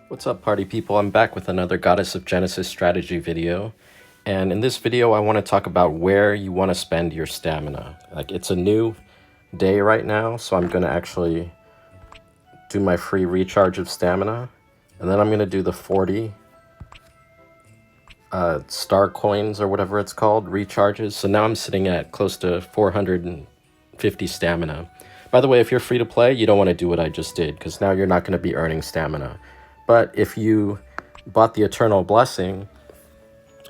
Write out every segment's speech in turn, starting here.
What's up, party people? I'm back with another Goddess of Genesis strategy video. And in this video, I want to talk about where you want to spend your stamina. Like, it's a new day right now, so I'm going to actually do my free recharge of stamina. And then I'm going to do the 40 star coins or whatever it's called, recharges. So now I'm sitting at close to 450 stamina. By the way, if you're free to play, you don't want to do what I just did, because now you're not going to be earning stamina. But if you bought the Eternal Blessing,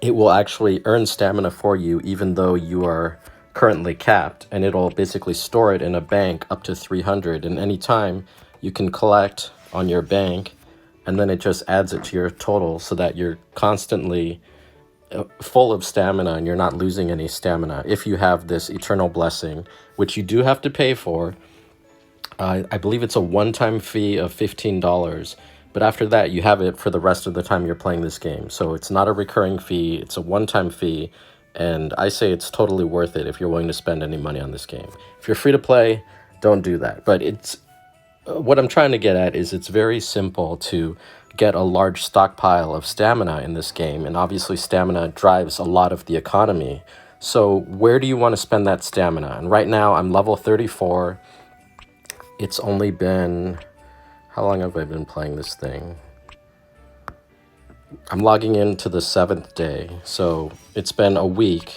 it will actually earn stamina for you even though you are currently capped, and it'll basically store it in a bank up to 300, and anytime you can collect on your bank, and then it just adds it to your total so that you're constantly full of stamina and you're not losing any stamina if you have this Eternal Blessing, which you do have to pay for. I believe it's a one-time fee of $15, but after that you have it for the rest of the time you're playing this game. So it's not a recurring fee, it's a one-time fee, and I say it's totally worth it if you're willing to spend any money on this game. If you're free to play, don't do that. But it's what I'm trying to get at is it's very simple to get a large stockpile of stamina in this game, and obviously stamina drives a lot of the economy. So where do you want to spend that stamina? And right now I'm level 34. It's only been, how long have I been playing this thing? I'm logging into the 7th day, so it's been a week,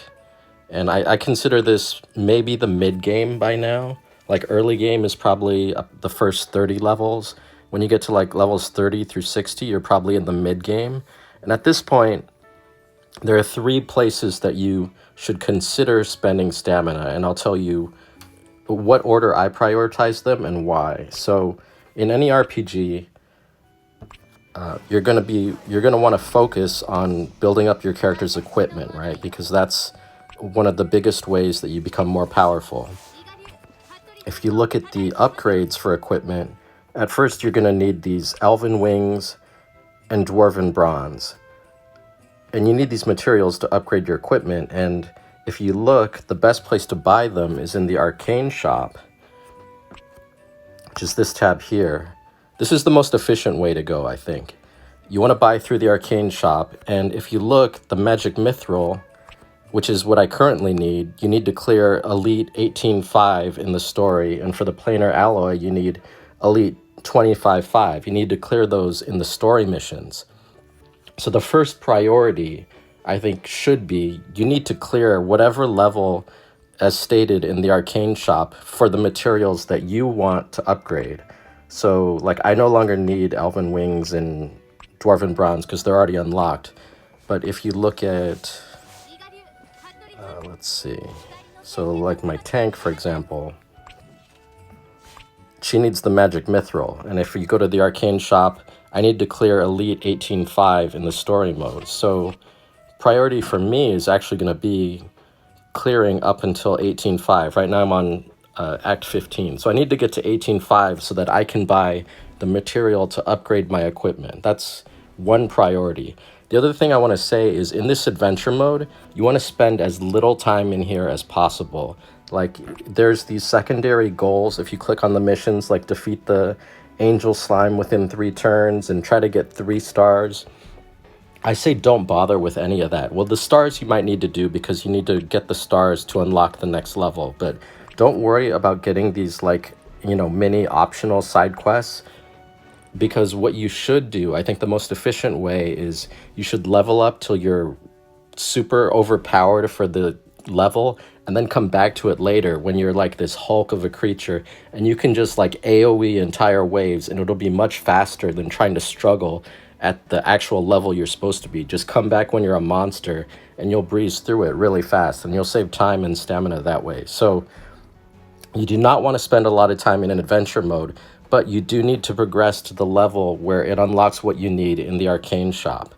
and I consider this maybe the mid-game by now. Like, early game is probably the first 30 levels. When you get to like levels 30 through 60, you're probably in the mid-game. And at this point, there are 3 places that you should consider spending stamina, and I'll tell you what order I prioritize them and why. So in any RPG, you're gonna want to focus on building up your character's equipment, right? Because that's one of the biggest ways that you become more powerful. If you look at the upgrades for equipment, at first you're gonna need these elven wings and dwarven bronze, and you need these materials to upgrade your equipment. And if you look, the best place to buy them is in the arcane shop, which is this tab here. This is the most efficient way to go, I think. You want to buy through the arcane shop, and if you look, the magic mithril, which is what I currently need, you need to clear elite 18.5 in the story, and for the planar alloy, you need elite 25.5. You need to clear those in the story missions. So the first priority, I think, should be you need to clear whatever level as stated in the arcane shop for the materials that you want to upgrade. So like, I no longer need elven wings and dwarven bronze because they're already unlocked. But if you look at, let's see, so like my tank, for example, she needs the magic mithril, and if you go to the arcane shop, I need to clear elite 18.5 in the story mode. So priority for me is actually going to be clearing up until 18.5. Right now I'm on Act 15, so I need to get to 18.5 so that I can buy the material to upgrade my equipment. That's one priority. The other thing I want to say is, in this adventure mode, you want to spend as little time in here as possible. Like, there's these secondary goals. If you click on the missions, like defeat the angel slime within 3 turns and try to get 3 stars, I say don't bother with any of that. Well, the stars you might need to do because you need to get the stars to unlock the next level, but don't worry about getting these, like, you know, mini optional side quests, because what you should do, I think the most efficient way is you should level up till you're super overpowered for the level, and then come back to it later when you're like this hulk of a creature, and you can just like AoE entire waves, and it'll be much faster than trying to struggle at the actual level you're supposed to be. Just come back when you're a monster and you'll breeze through it really fast, and you'll save time and stamina that way. So you do not want to spend a lot of time in an adventure mode, but you do need to progress to the level where it unlocks what you need in the arcane shop.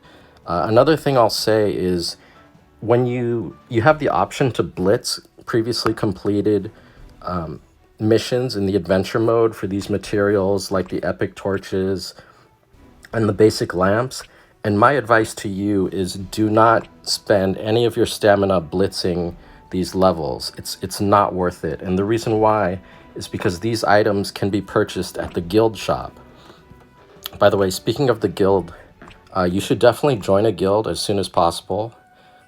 Another thing I'll say is, when you have the option to blitz previously completed missions in the adventure mode for these materials like the epic torches and the basic lamps. And my advice to you is, do not spend any of your stamina blitzing these levels. It's not worth it. And the reason why is because these items can be purchased at the guild shop. By the way, speaking of the guild, you should definitely join a guild as soon as possible.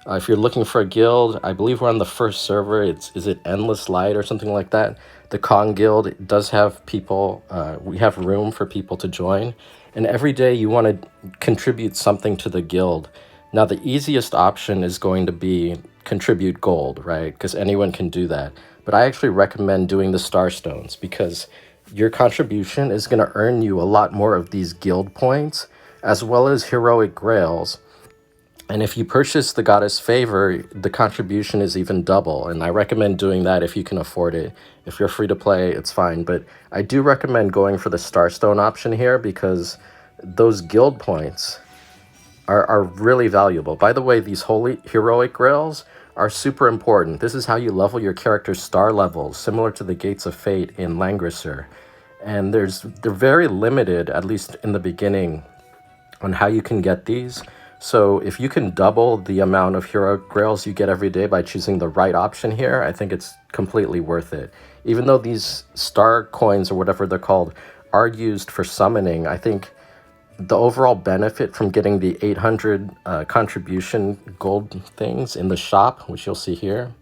If you're looking for a guild, I believe we're on the first server. Is it Endless Light or something like that? The Kong Guild does have people. We have room for people to join, and every day you want to contribute something to the guild. Now, the easiest option is going to be contribute gold, right? Because anyone can do that. But I actually recommend doing the Star Stones because your contribution is going to earn you a lot more of these guild points as well as heroic grails. And if you purchase the Goddess Favor, the contribution is even double. And I recommend doing that if you can afford it. If you're free to play, it's fine. But I do recommend going for the Starstone option here because those guild points are really valuable. By the way, these holy heroic grails are super important. This is how you level your character's star levels, similar to the Gates of Fate in Langrisser. And they're very limited, at least in the beginning, on how you can get these. So if you can double the amount of hero grails you get every day by choosing the right option here, I think it's completely worth it. Even though these star coins or whatever they're called are used for summoning, I think the overall benefit from getting the 800 contribution gold things in the shop, which you'll see here.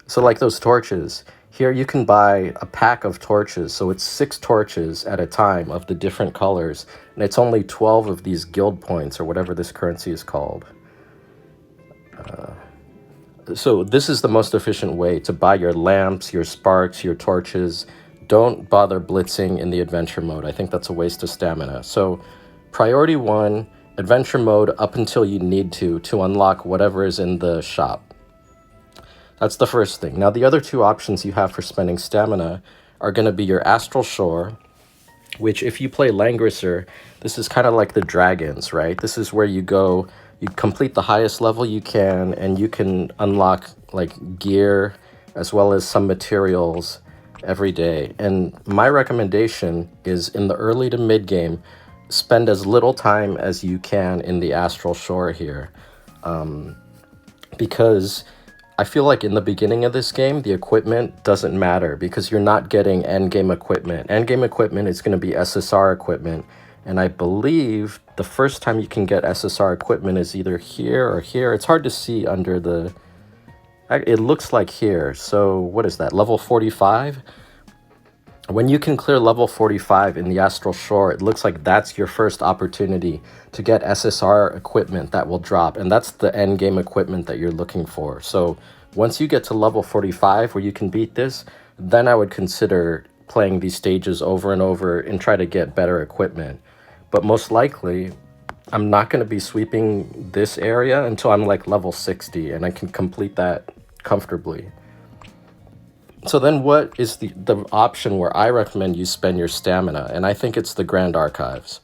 So like those torches, here you can buy a pack of torches. So it's 6 torches at a time of the different colors. And it's only 12 of these guild points or whatever this currency is called. So this is the most efficient way to buy your lamps, your sparks, your torches. Don't bother blitzing in the adventure mode. I think that's a waste of stamina. So priority 1, adventure mode up until you need to unlock whatever is in the shop. That's the first thing. Now the other 2 options you have for spending stamina are going to be your Astral Shore, which if you play Langrisser, this is kind of like the dragons, right? This is where you go, you complete the highest level you can, and you can unlock like gear as well as some materials every day. And my recommendation is in the early to mid game, spend as little time as you can in the Astral Shore here. Because I feel like in the beginning of this game, the equipment doesn't matter because you're not getting endgame equipment. Endgame equipment is going to be SSR equipment. And I believe the first time you can get SSR equipment is either here or here. It's hard to see under the... It looks like here. So what is that? Level 45? When you can clear level 45 in the Astral Shore, it looks like that's your first opportunity to get SSR equipment that will drop. And that's the end game equipment that you're looking for. So once you get to level 45 where you can beat this, then I would consider playing these stages over and over and try to get better equipment. But most likely, I'm not going to be sweeping this area until I'm like level 60 and I can complete that comfortably. So then what is the option where I recommend you spend your stamina? And I think it's the Grand Archives.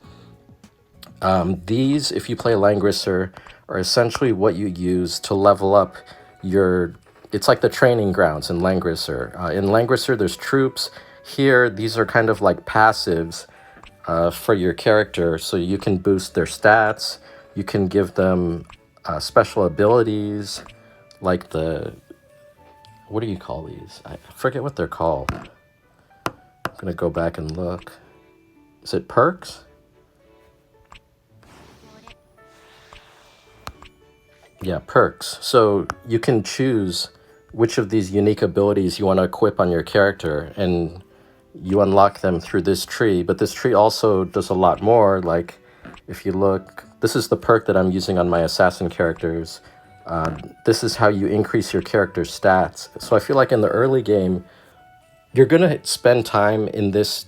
These, if you play Langrisser, are essentially what you use to level up your... It's like the training grounds in Langrisser. In Langrisser, there's troops. Here, these are kind of like passives for your character. So you can boost their stats. You can give them special abilities like the... What do you call these? I forget what they're called. I'm going to go back and look. Is it perks? Yeah, perks. So you can choose which of these unique abilities you want to equip on your character, and you unlock them through this tree. But this tree also does a lot more. Like, if you look, this is the perk that I'm using on my assassin characters. This is how you increase your character's stats. So I feel like in the early game, you're going to spend time in this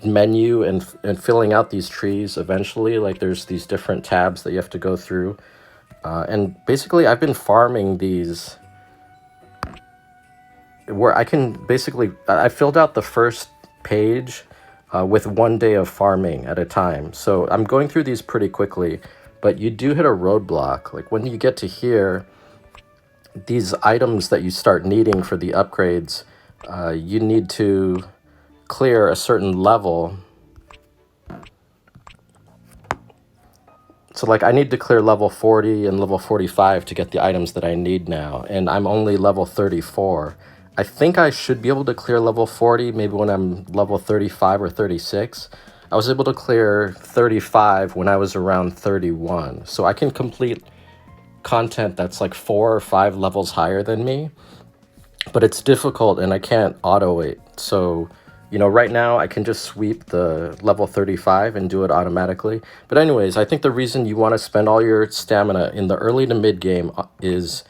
menu and filling out these trees eventually. Like there's these different tabs that you have to go through. And basically I've been farming these where I can basically, I filled out the first page with 1 day of farming at a time. So I'm going through these pretty quickly. But you do hit a roadblock. Like when you get to here, these items that you start needing for the upgrades, you need to clear a certain level. So like I need to clear level 40 and level 45 to get the items that I need now. And I'm only level 34. I think I should be able to clear level 40, maybe when I'm level 35 or 36. I was able to clear 35 when I was around 31. So I can complete content that's like 4 or 5 levels higher than me, but it's difficult and I can't auto it. So, you know, right now I can just sweep the level 35 and do it automatically. But anyways, I think the reason you want to spend all your stamina in the early to mid game is,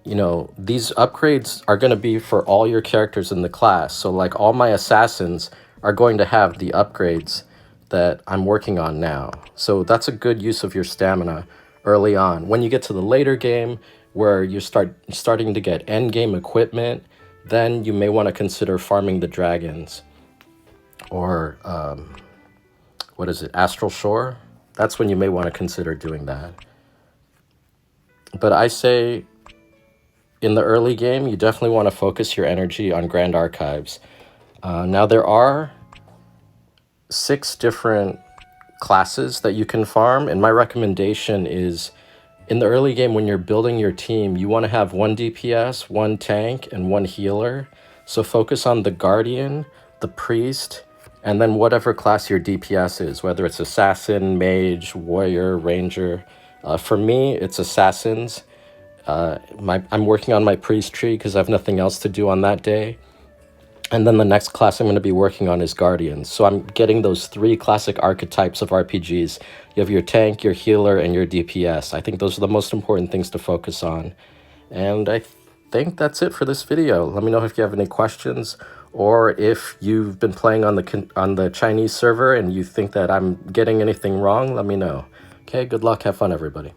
you know, these upgrades are going to be for all your characters in the class. So like all my assassins are going to have the upgrades that I'm working on now. So that's a good use of your stamina early on. When you get to the later game where you're starting to get end game equipment, then you may want to consider farming the dragons or what is it, Astral Shore? That's when you may want to consider doing that. But I say in the early game, you definitely want to focus your energy on Grand Archives. Now there are 6 different classes that you can farm, and my recommendation is in the early game when you're building your team, you want to have 1 DPS, 1 tank, and 1 healer. So focus on the Guardian, the Priest, and then whatever class your DPS is, whether it's Assassin, Mage, Warrior, Ranger. For me, it's Assassins. I'm working on my Priest tree because I have nothing else to do on that day. And then the next class I'm going to be working on is Guardians. So I'm getting those 3 classic archetypes of RPGs. You have your tank, your healer, and your DPS. I think those are the most important things to focus on. And I think that's it for this video. Let me know if you have any questions, or if you've been playing on the Chinese server and you think that I'm getting anything wrong, let me know. Okay, good luck, have fun, everybody.